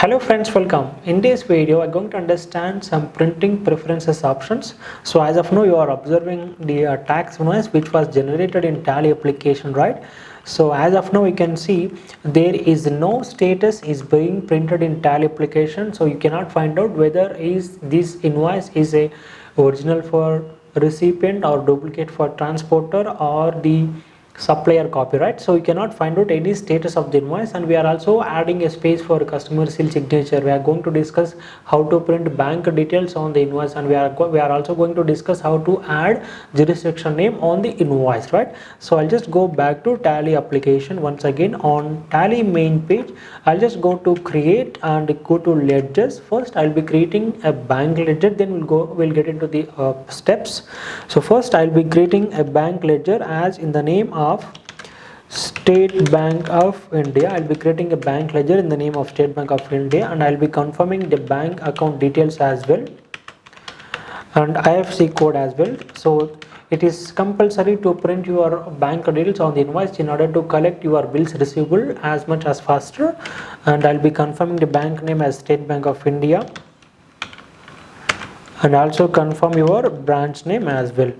Hello friends, welcome. In this video, I'm going to understand some printing preferences options. So as of now, you are observing the tax invoice which was generated in Tally application, right? So as of now, you can see there is no status is being printed in Tally application. So you cannot find out whether is this invoice is a original for recipient or duplicate for transporter or the supplier copyright. So you cannot find out any status of the invoice, and we are also adding a space for customer seal signature. We are going to discuss how to print bank details on the invoice, and we are also going to discuss how to add jurisdiction name on the invoice, right? So I'll just go back to Tally application once again. On Tally main page, I'll just go to create and go to ledgers. First I'll be creating a bank ledger, then we'll get into the steps. So first I'll be creating a bank ledger as in the name of State Bank of India. I'll be creating a bank ledger in the name of State Bank of India, and I'll be confirming the bank account details as well and IFSC code as well. So it is compulsory to print your bank details on the invoice in order to collect your bills receivable as much as faster. And I'll be confirming the bank name as State Bank of India, and also confirm your branch name as well,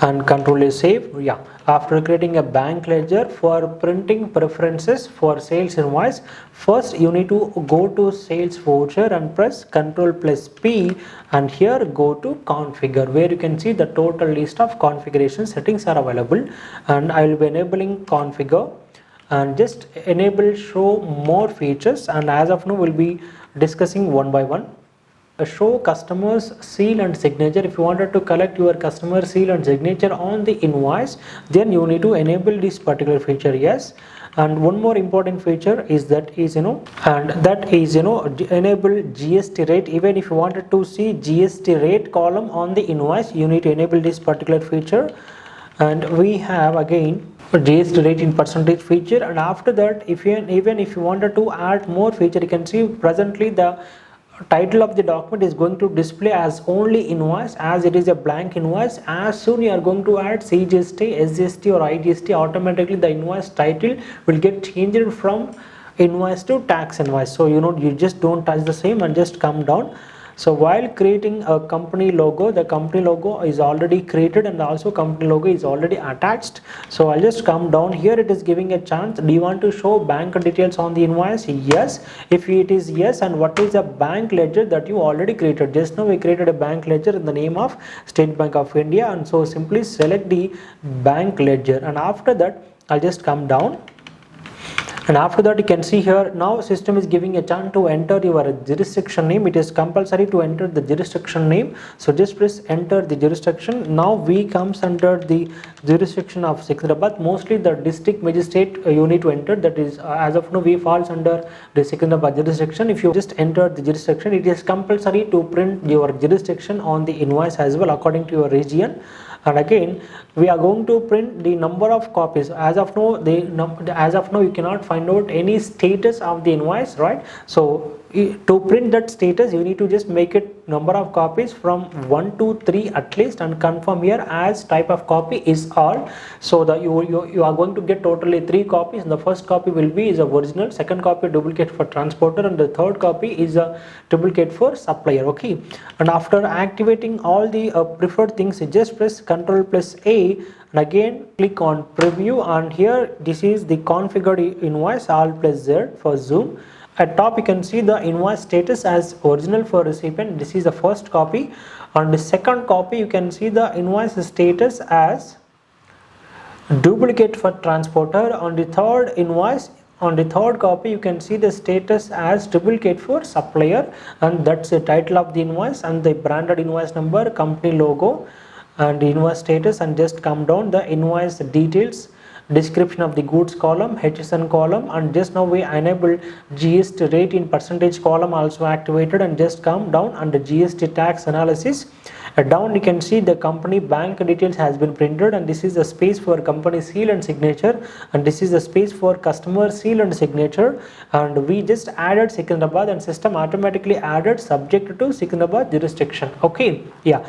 and control is save. Yeah, after creating a bank ledger, for printing preferences for sales invoice, first you need to go to sales voucher and press Ctrl+P, and here go to configure, where you can see the total list of configuration settings are available. And I will be enabling configure and just enable show more features, and as of now we'll be discussing one by one. Show customers seal and signature. If you wanted to collect your customer seal and signature on the invoice, then you need to enable this particular feature, yes. And one more important feature is enable GST rate. Even if you wanted to see GST rate column on the invoice, you need to enable this particular feature. And we have again GST rate in percentage feature. And after that, even if you wanted to add more feature, you can see presently the title of the document is going to display as only invoice, as it is a blank invoice. As soon you are going to add CGST, SGST or IGST, automatically the invoice title will get changed from invoice to tax invoice. So you just don't touch the same and just come down. So while creating a company logo, the company logo is already created and also company logo is already attached. So I'll just come down here. It is giving a chance. Do you want to show bank details on the invoice? Yes. If it is yes, and what is a bank ledger that you already created? Just now we created a bank ledger in the name of State Bank of India, and so simply select the bank ledger, and after that I'll just come down. And after that, you can see here now system is giving a chance to enter your jurisdiction name. It is compulsory to enter the jurisdiction name. So just press enter the jurisdiction. Now we comes under the jurisdiction of Secunderabad. Mostly the district magistrate you need to enter. That is as of now we falls under the Secunderabad jurisdiction. If you just enter the jurisdiction, it is compulsory to print your jurisdiction on the invoice as well according to your region. And again, we are going to print the number of copies. As of now, you cannot find out any status of the invoice, right? So to print that status, you need to just make it number of copies from 1 to 3 at least, and confirm here as type of copy is all. So that you are going to get totally 3 copies. And the first copy will be is a original, second copy duplicate for transporter, and the third copy is a duplicate for supplier. Okay. And after activating all the preferred things, you just press Ctrl+A, and again click on preview, and here this is the configured invoice Alt+Z for zoom. At top you can see the invoice status as original for recipient. This is the first copy. On the second copy you can see the invoice status as duplicate for transporter. On the third copy you can see the status as duplicate for supplier, and that's the title of the invoice and the branded invoice number, company logo, and the invoice status. And just come down the invoice details, description of the goods column, HSN column, and just now we enable GST rate in percentage column also activated. And just come down under GST tax analysis. Down you can see the company bank details has been printed, and this is the space for company seal and signature, and this is the space for customer seal and signature. And we just added Secunderabad, and system automatically added subject to Secunderabad jurisdiction. Okay, yeah.